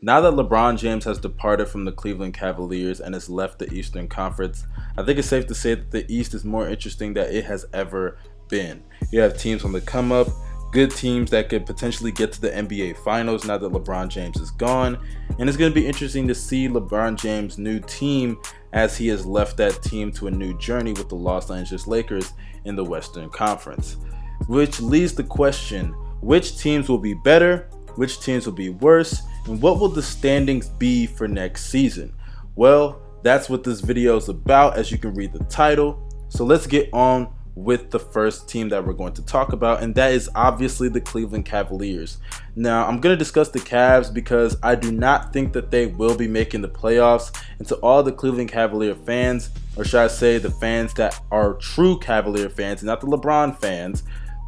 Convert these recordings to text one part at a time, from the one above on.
Now that LeBron James has departed from the Cleveland Cavaliers and has left the Eastern Conference, I think it's safe to say that the East is more interesting than it has ever been. You have teams on the come up, good teams that could potentially get to the NBA Finals now that LeBron James is gone, and it's going to be interesting to see LeBron James' new team as he has left that team to a new journey with the Los Angeles Lakers in the Western Conference. Which leads the question, which teams will be better, which teams will be worse, and what will the standings be for next season? Well, that's what this video is about, as you can read the title. So let's get on with the first team that we're going to talk about, and that is obviously the Cleveland Cavaliers. Now, I'm going to discuss the Cavs because I do not think that they will be making the playoffs, and to all the Cleveland Cavalier fans, or should I say the fans that are true Cavalier fans and not the LeBron fans,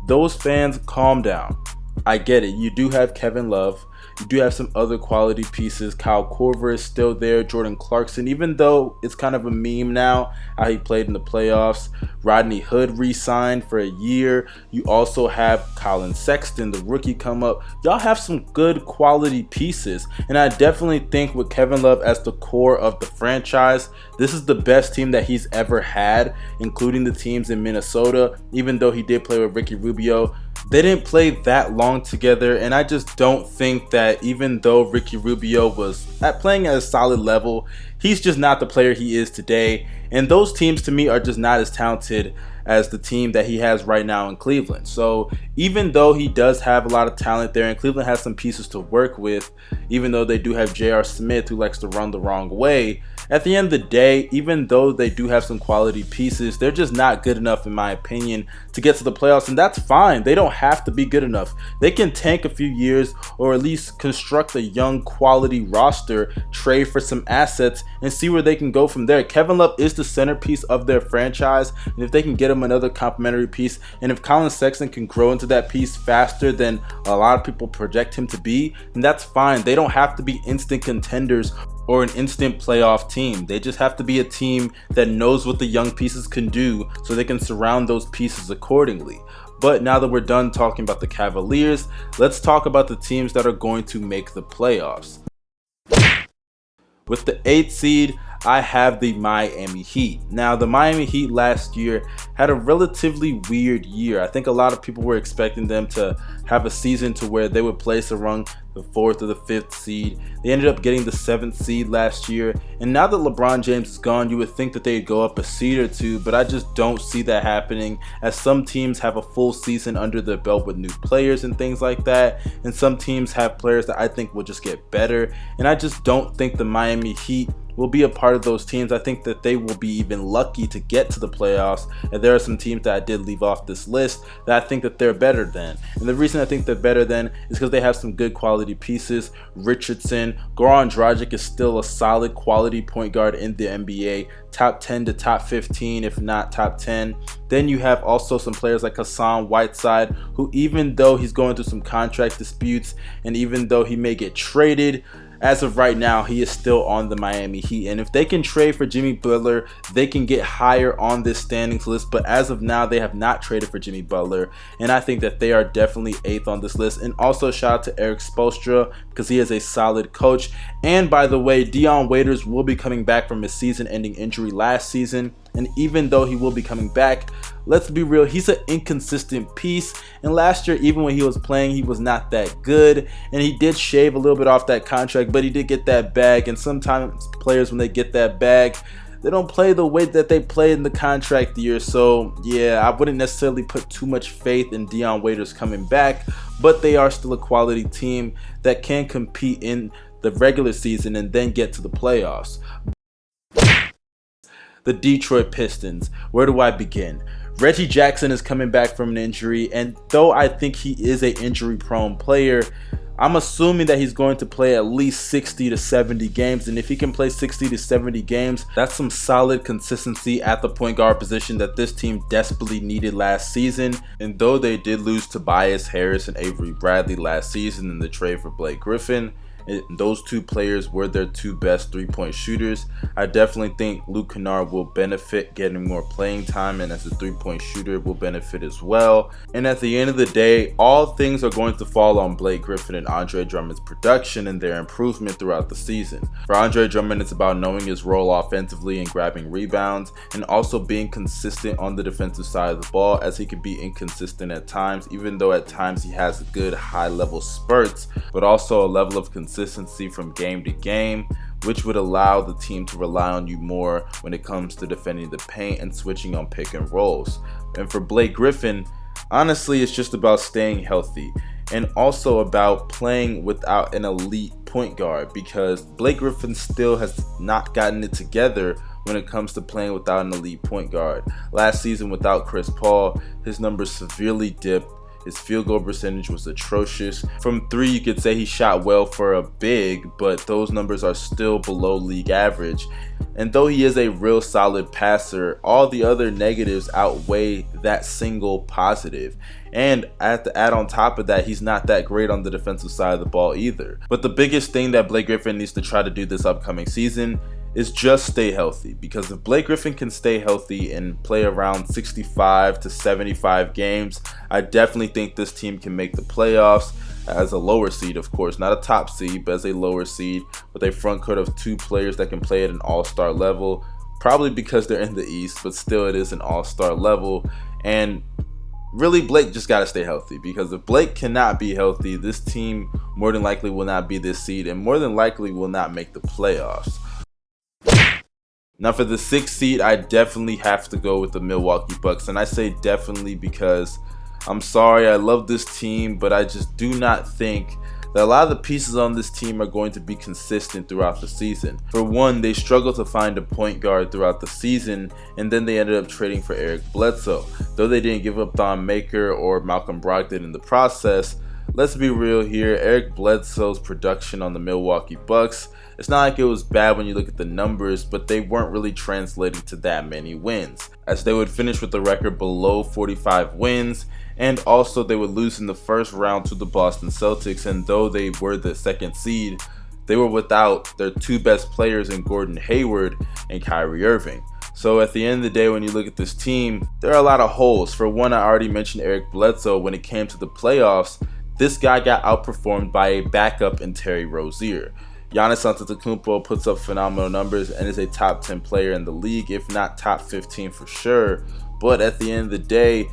those fans, calm down. I get it, you do have Kevin Love, you do have some other quality pieces. Kyle Korver is still there, Jordan Clarkson, even though it's kind of a meme now how he played in the playoffs. Rodney Hood re-signed for a year. You also have Colin Sexton, the rookie, come up. Y'all have some good quality pieces, and I definitely think with Kevin Love as the core of the franchise, this is the best team that he's ever had, including the teams in Minnesota. Even though he did play with Ricky Rubio, they didn't play that long together, and I just don't think that even though Ricky Rubio was playing at a solid level, he's just not the player he is today. And those teams to me are just not as talented as the team that he has right now in Cleveland. So even though he does have a lot of talent there and Cleveland has some pieces to work with, even though they do have J.R. Smith who likes to run the wrong way, at the end of the day, even though they do have some quality pieces, they're just not good enough, in my opinion, to get to the playoffs, and that's fine. They don't have to be good enough. They can tank a few years or at least construct a young quality roster, trade for some assets, and see where they can go from there. Kevin Love is the centerpiece of their franchise, and if they can get him another complementary piece, and if Colin Sexton can grow into that piece faster than a lot of people project him to be, then that's fine. They don't have to be instant contenders or an instant playoff team. They just have to be a team that knows what the young pieces can do so they can surround those pieces accordingly. But now that we're done talking about the Cavaliers, let's talk about the teams that are going to make the playoffs. With the 8th seed, I have the Miami Heat. Now, the Miami Heat last year had a relatively weird year. I think a lot of people were expecting them to have a season to where they would place around the 4th or the 5th seed. They ended up getting the 7th seed last year. And now that LeBron James is gone, you would think that they'd go up a seed or two, but I just don't see that happening, as some teams have a full season under their belt with new players and things like that. And some teams have players that I think will just get better. And I just don't think the Miami Heat will be a part of those teams. I think that they will be even lucky to get to the playoffs, and there are some teams that I did leave off this list that I think that they're better than. And the reason I think they're better than is because they have some good quality pieces. Richardson, Goran Dragic is still a solid quality point guard in the NBA, top 10 to top 15, if not top 10. Then you have also some players like Hassan Whiteside, who even though he's going through some contract disputes and even though he may get traded, as of right now, he is still on the Miami Heat. And if they can trade for Jimmy Butler, they can get higher on this standings list. But as of now, they have not traded for Jimmy Butler. And I think that they are definitely 8th on this list. And also shout out to Eric Spoelstra, because he is a solid coach. And by the way, Dion Waiters will be coming back from his season-ending injury last season. And even though he will be coming back, let's be real, he's an inconsistent piece. And last year, even when he was playing, he was not that good. And he did shave a little bit off that contract, but he did get that bag. And sometimes players, when they get that bag, they don't play the way that they played in the contract year. So yeah, I wouldn't necessarily put too much faith in Dion Waiters coming back, but they are still a quality team that can compete in the regular season and then get to the playoffs. The Detroit Pistons. Where do I begin? Reggie Jackson is coming back from an injury, and though I think he is an injury-prone player, I'm assuming that he's going to play at least 60 to 70 games, and if he can play 60 to 70 games, that's some solid consistency at the point guard position that this team desperately needed last season. And though they did lose Tobias Harris and Avery Bradley last season in the trade for Blake Griffin, and those two players were their two best three-point shooters. I definitely think Luke Kennard will benefit getting more playing time, and as a three-point shooter will benefit as well. And at the end of the day, all things are going to fall on Blake Griffin and Andre Drummond's production and their improvement throughout the season. For Andre Drummond, it's about knowing his role offensively and grabbing rebounds, and also being consistent on the defensive side of the ball, as he can be inconsistent at times, even though at times he has good high-level spurts, but also a level of consistency from game to game, which would allow the team to rely on you more when it comes to defending the paint and switching on pick and rolls. And for Blake Griffin, honestly, it's just about staying healthy and also about playing without an elite point guard, because Blake Griffin still has not gotten it together when it comes to playing without an elite point guard. Last season without Chris Paul, his numbers severely dipped. His field goal percentage was atrocious. From three, you could say he shot well for a big, but those numbers are still below league average. And though he is a real solid passer, all the other negatives outweigh that single positive. And I have to add on top of that, he's not that great on the defensive side of the ball either. But the biggest thing that Blake Griffin needs to try to do this upcoming season is just stay healthy, because if Blake Griffin can stay healthy and play around 65 to 75 games, I definitely think this team can make the playoffs as a lower seed, of course, not a top seed, but as a lower seed with a front court of two players that can play at an all-star level, probably because they're in the East, but still it is an all-star level. And really, Blake just got to stay healthy, because if Blake cannot be healthy, this team more than likely will not be this seed and more than likely will not make the playoffs. Now for the 6th seed, I definitely have to go with the Milwaukee Bucks, and I say definitely because I'm sorry, I love this team, but I just do not think that a lot of the pieces on this team are going to be consistent throughout the season. For one, they struggled to find a point guard throughout the season, and then they ended up trading for Eric Bledsoe. Though they didn't give up Thon Maker or Malcolm Brogdon in the process, let's be real here, Eric Bledsoe's production on the Milwaukee Bucks, it's not like it was bad when you look at the numbers, but they weren't really translating to that many wins, as they would finish with a record below 45 wins, and also they would lose in the first round to the Boston Celtics. And though they were the 2nd seed, they were without their two best players in Gordon Hayward and Kyrie Irving. So at the end of the day, when you look at this team, there are a lot of holes. For one, I already mentioned Eric Bledsoe. When it came to the playoffs, this guy got outperformed by a backup in Terry Rozier. Giannis Antetokounmpo puts up phenomenal numbers and is a top 10 player in the league, if not top 15 for sure. But at the end of the day,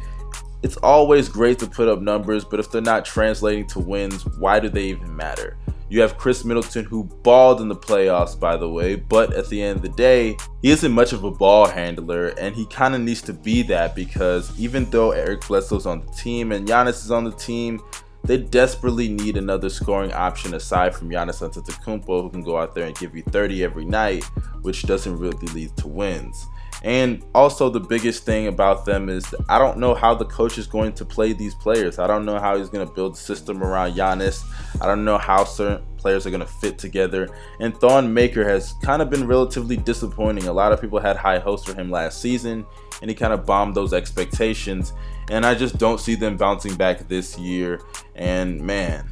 it's always great to put up numbers, but if they're not translating to wins, why do they even matter? You have Chris Middleton, who balled in the playoffs, by the way, but at the end of the day, he isn't much of a ball handler, and he kind of needs to be that, because even though Eric Bledsoe's on the team and Giannis is on the team, they desperately need another scoring option aside from Giannis Antetokounmpo, who can go out there and give you 30 every night, which doesn't really lead to wins. And also the biggest thing about them is I don't know how the coach is going to play these players. I don't know how he's going to build a system around Giannis. I don't know how certain players are going to fit together. And Thon Maker has kind of been relatively disappointing. A lot of people had high hopes for him last season, and he kind of bombed those expectations. And I just don't see them bouncing back this year. And man,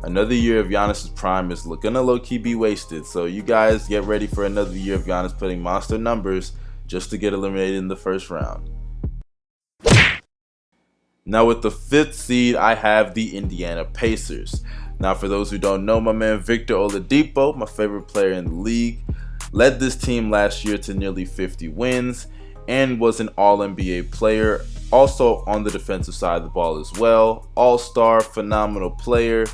another year of Giannis' prime is gonna low-key be wasted. So you guys get ready for another year of Giannis putting monster numbers just to get eliminated in the first round. Now with the 5th seed, I have the Indiana Pacers. Now for those who don't know, my man Victor Oladipo, my favorite player in the league, led this team last year to nearly 50 wins and was an All-NBA player, also on the defensive side of the ball as well. All-star, phenomenal player,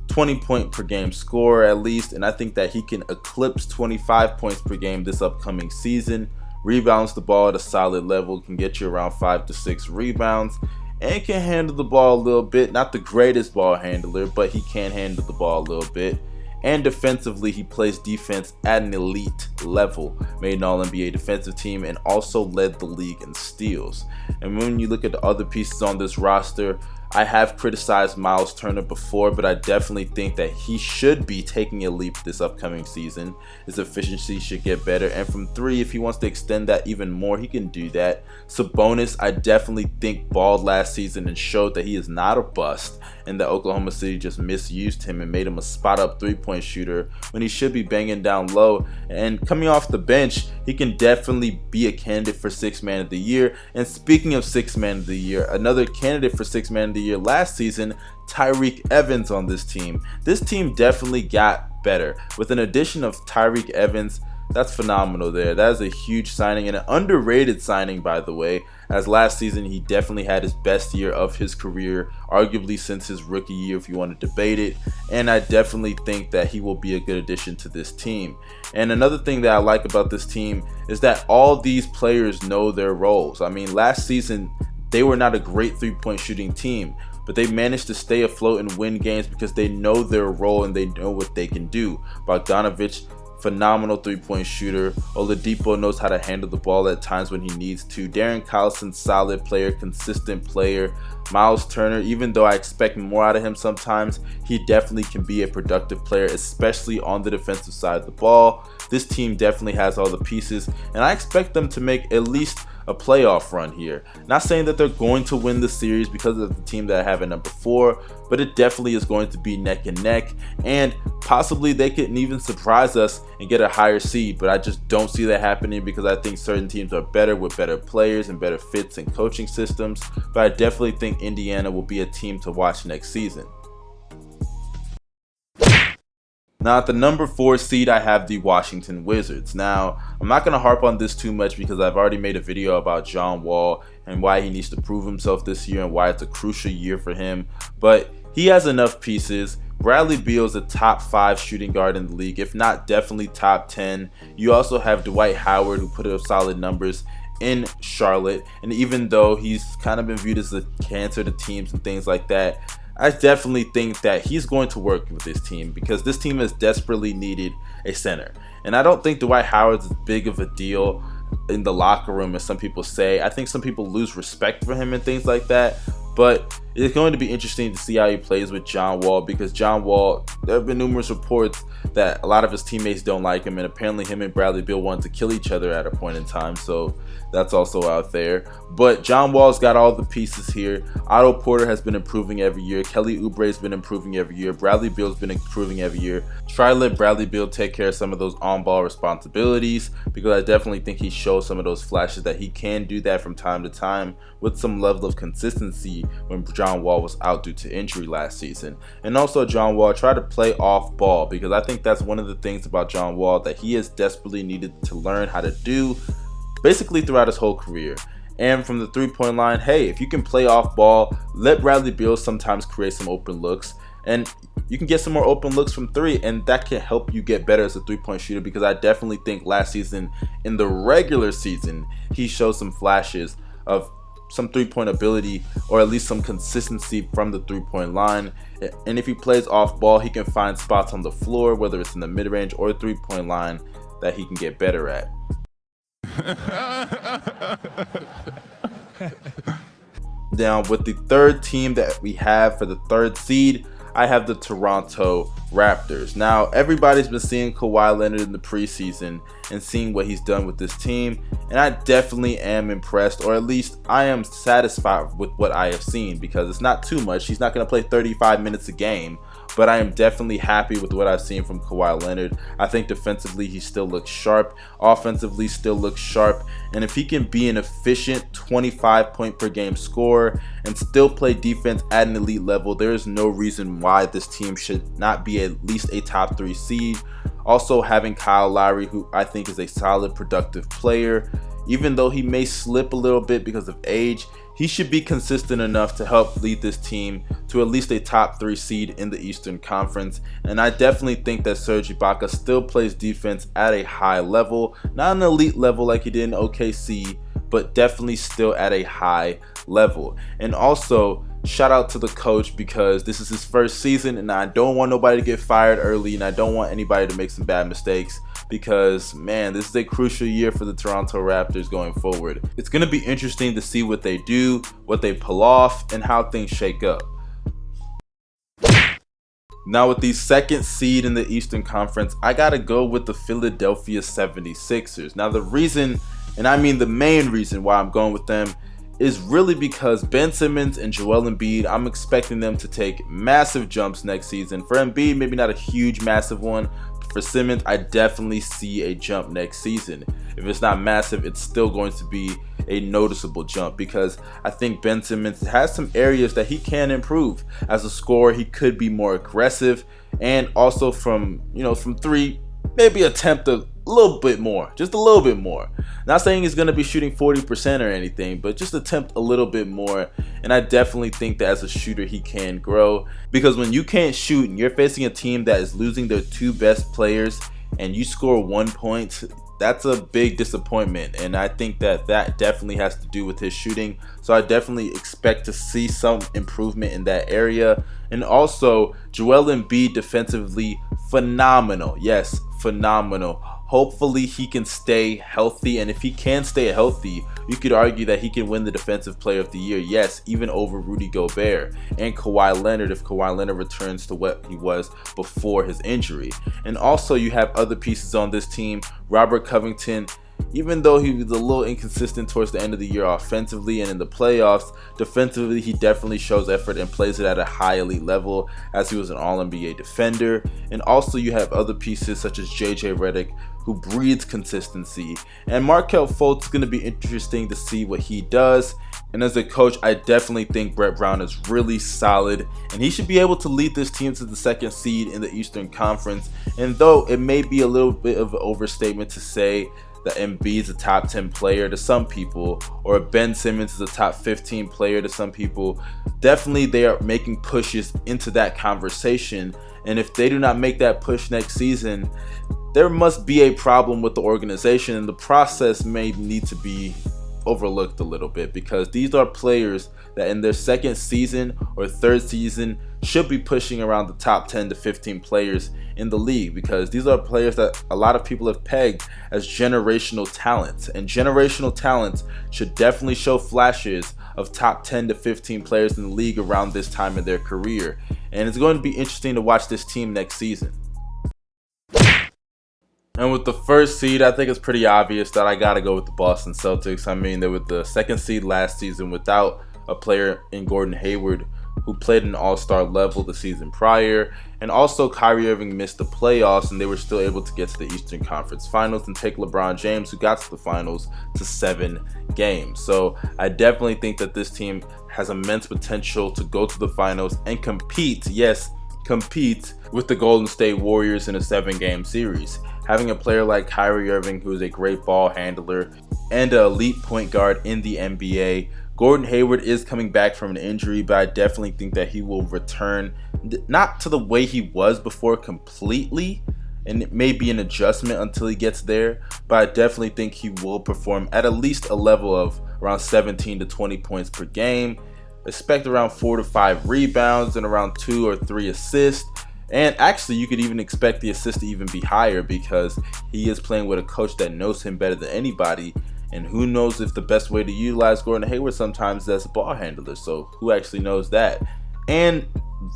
20-point per game scorer at least, and I think that he can eclipse 25 points per game this upcoming season. Rebounds the ball at a solid level, can get you around 5 to 6 rebounds, and can handle the ball a little bit. Not the greatest ball handler, but he can handle the ball a little bit. And defensively, he plays defense at an elite level, made an All-NBA defensive team, and also led the league in steals. And when you look at the other pieces on this roster, I have criticized Miles Turner before, but I definitely think that he should be taking a leap this upcoming season. His efficiency should get better, and from 3, if he wants to extend that even more, he can do that. Sabonis, I definitely think balled last season and showed that he is not a bust, and that Oklahoma City just misused him and made him a spot-up three-point shooter when he should be banging down low. And coming off the bench, he can definitely be a candidate for 6th Man of the Year. And speaking of 6th Man of the Year, another candidate for 6th Man of the Year last season, Tyreke Evans on this team. This team definitely got better. With an addition of Tyreke Evans, that's phenomenal there. That is a huge signing and an underrated signing, by the way, as last season he definitely had his best year of his career, arguably since his rookie year if you want to debate it, and I definitely think that he will be a good addition to this team. And another thing that I like about this team is that all these players know their roles. I mean, last season they were not a great three-point shooting team, but they managed to stay afloat and win games because they know their role and they know what they can do. Bogdanovic, phenomenal three-point shooter. Oladipo knows how to handle the ball at times when he needs to. Darren Collison, solid player, consistent player. Miles Turner, even though I expect more out of him sometimes, he definitely can be a productive player, especially on the defensive side of the ball. This team definitely has all the pieces, and I expect them to make at least a playoff run here. Not saying that they're going to win the series because of the team that I have at number 4, but it definitely is going to be neck and neck, and possibly they can even surprise us and get a higher seed, but I just don't see that happening because I think certain teams are better with better players and better fits and coaching systems, but I definitely think Indiana will be a team to watch next season. Now at the number 4 seed, I have the Washington Wizards. Now, I'm not going to harp on this too much because I've already made a video about John Wall and why he needs to prove himself this year and why it's a crucial year for him. But he has enough pieces. Bradley Beal is a top 5 shooting guard in the league, if not definitely top 10. You also have Dwight Howard, who put up solid numbers in Charlotte. And even though he's kind of been viewed as a cancer to teams and things like that, I definitely think that he's going to work with this team because this team has desperately needed a center. And I don't think Dwight Howard's as big of a deal in the locker room as some people say. I think some people lose respect for him and things like that. But it's going to be interesting to see how he plays with John Wall because John Wall, there have been numerous reports that a lot of his teammates don't like him, and apparently him and Bradley Beal wanted to kill each other at a point in time, so that's also out there. But John Wall's got all the pieces here. Otto Porter has been improving every year. Kelly Oubre's been improving every year. Bradley Beal's been improving every year. Try to let Bradley Beal take care of some of those on-ball responsibilities because I definitely think he shows some of those flashes that he can do that from time to time with some level of consistency when John Wall was out due to injury last season. And also John Wall tried to play off ball because I think that's one of the things about John Wall that he has desperately needed to learn how to do basically throughout his whole career. And from the three-point line, hey, if you can play off ball, let Bradley Beal sometimes create some open looks, and you can get some more open looks from 3, and that can help you get better as a three-point shooter because I definitely think last season in the regular season he showed some flashes of some three-point ability or at least some consistency from the three-point line. And if he plays off ball, he can find spots on the floor, whether it's in the mid-range or three-point line, that he can get better at. Now with the 3rd team that we have for the 3rd seed, I have the Toronto Raptors. Now, everybody's been seeing Kawhi Leonard in the preseason and seeing what he's done with this team, and I definitely am impressed, or at least I am satisfied with what I have seen because it's not too much. He's not going to play 35 minutes a game, but I am definitely happy with what I've seen from Kawhi Leonard. I think defensively he still looks sharp, offensively still looks sharp, and if he can be an efficient 25 point per game scorer and still play defense at an elite level, there is no reason why this team should not be at least a top 3 seed. Also having Kyle Lowry, who I think is a solid productive player, even though he may slip a little bit because of age, he should be consistent enough to help lead this team to at least a top 3 seed in the Eastern Conference. And I definitely think that Serge Ibaka still plays defense at a high level, not an elite level like he did in OKC, but definitely still at a high level. And also shout out to the coach because this is his first season and I don't want nobody to get fired early and I don't want anybody to make some bad mistakes. because, man, this is a crucial year for the Toronto Raptors going forward. It's going to be interesting to see what they do, what they pull off, and how things shake up. Now with the second seed in the Eastern Conference, I gotta go with the Philadelphia 76ers. Now the reason, and I mean the main reason why I'm going with them, is really because Ben Simmons and Joel Embiid, I'm expecting them to take massive jumps next season. For Embiid, maybe not a huge massive one, but for Simmons, I definitely see a jump next season. If it's not massive, it's still going to be a noticeable jump, because I think Ben Simmons has some areas that he can improve. As a scorer, he could be more aggressive, and also from three, maybe attempt a little bit more, just a little bit more. Not saying he's going to be shooting 40% or anything, but just attempt a little bit more. And I definitely think that as a shooter he can grow, because when you can't shoot and you're facing a team that is losing their two best players and you score 1 point, that's a big disappointment. And I think that definitely has to do with his shooting. So I definitely expect to see some improvement in that area. And also, Joel Embiid defensively, phenomenal. Yes, phenomenal. Hopefully he can stay healthy, and if he can stay healthy, you could argue that he can win the Defensive Player of the Year, yes, even over Rudy Gobert and Kawhi Leonard, if Kawhi Leonard returns to what he was before his injury. And also you have other pieces on this team. Robert Covington, even though he was a little inconsistent towards the end of the year offensively and in the playoffs, defensively he definitely shows effort and plays it at a high elite level, as he was an All-NBA defender. And also you have other pieces such as JJ Redick, who breeds consistency. And Markelle Fultz is going to be interesting to see what he does. And as a coach, I definitely think Brett Brown is really solid, and he should be able to lead this team to the second seed in the Eastern Conference. And though it may be a little bit of an overstatement to say that Embiid is a top 10 player to some people, or Ben Simmons is a top 15 player to some people, definitely they are making pushes into that conversation. And if they do not make that push next season, there must be a problem with the organization, and the process may need to be overlooked a little bit, because these are players that in their second season or third season should be pushing around the top 10 to 15 players in the league, because these are players that a lot of people have pegged as generational talents, and generational talents should definitely show flashes of top 10 to 15 players in the league around this time in their career. And it's going to be interesting to watch this team next season. And with the first seed, I think it's pretty obvious that I got to go with the Boston Celtics. I mean, they were the second seed last season without a player in Gordon Hayward, who played an all-star level the season prior. And also Kyrie Irving missed the playoffs, and they were still able to get to the Eastern Conference Finals and take LeBron James, who got to the finals, to 7 games. So I definitely think that this team has immense potential to go to the finals and compete, yes, compete with the Golden State Warriors in a 7-game series. Having a player like Kyrie Irving, who is a great ball handler and an elite point guard in the NBA. Gordon Hayward is coming back from an injury, but I definitely think that he will return, not to the way he was before completely, and it may be an adjustment until he gets there, but I definitely think he will perform at least a level of around 17 to 20 points per game. Expect around 4 to 5 rebounds and around 2 or 3 assists. And actually, you could even expect the assist to even be higher, because he is playing with a coach that knows him better than anybody. And who knows if the best way to utilize Gordon Hayward sometimes is as a ball handler. So who actually knows that? And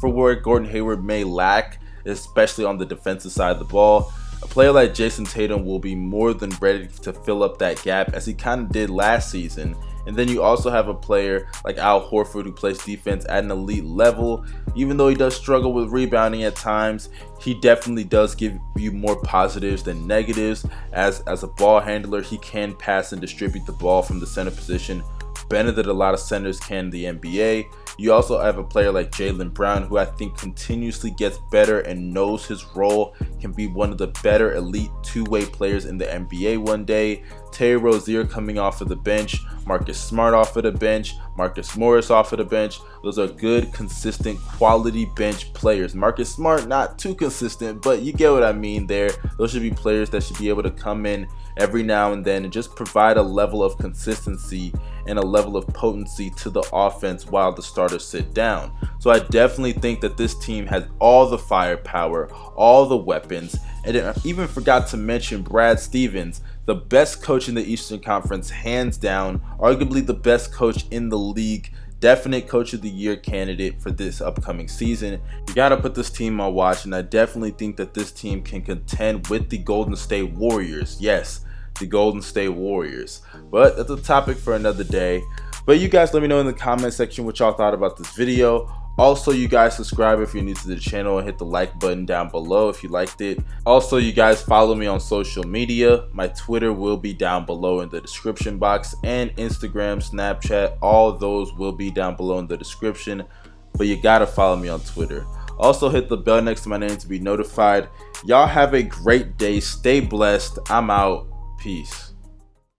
for where Gordon Hayward may lack, especially on the defensive side of the ball, a player like Jason Tatum will be more than ready to fill up that gap, as he kind of did last season. And then you also have a player like Al Horford, who plays defense at an elite level. Even though he does struggle with rebounding at times, he definitely does give you more positives than negatives. As a ball handler, he can pass and distribute the ball from the center position better than a lot of centers can in the NBA. You also have a player like Jaylen Brown, who I think continuously gets better and knows his role, can be one of the better elite two-way players in the NBA one day. Terry Rozier coming off of the bench, Marcus Smart off of the bench, Marcus Morris off of the bench. Those are good, consistent, quality bench players. Marcus Smart, not too consistent, but you get what I mean there. Those should be players that should be able to come in every now and then and just provide a level of consistency and a level of potency to the offense while the starters sit down. So I definitely think that this team has all the firepower, all the weapons, and I even forgot to mention Brad Stevens, the best coach in the Eastern Conference, hands down, arguably the best coach in the league, definite coach of the year candidate for this upcoming season. You gotta put this team on watch, and I definitely think that this team can contend with the Golden State Warriors. Yes, the Golden State Warriors. But that's a topic for another day. But you guys let me know in the comment section what y'all thought about this video. Also, you guys subscribe if you're new to the channel and hit the like button down below if you liked it. Also, you guys follow me on social media. My Twitter will be down below in the description box, and Instagram, Snapchat, all those will be down below in the description. But you gotta follow me on Twitter. Also, hit the bell next to my name to be notified. Y'all have a great day. Stay blessed. I'm out. Peace.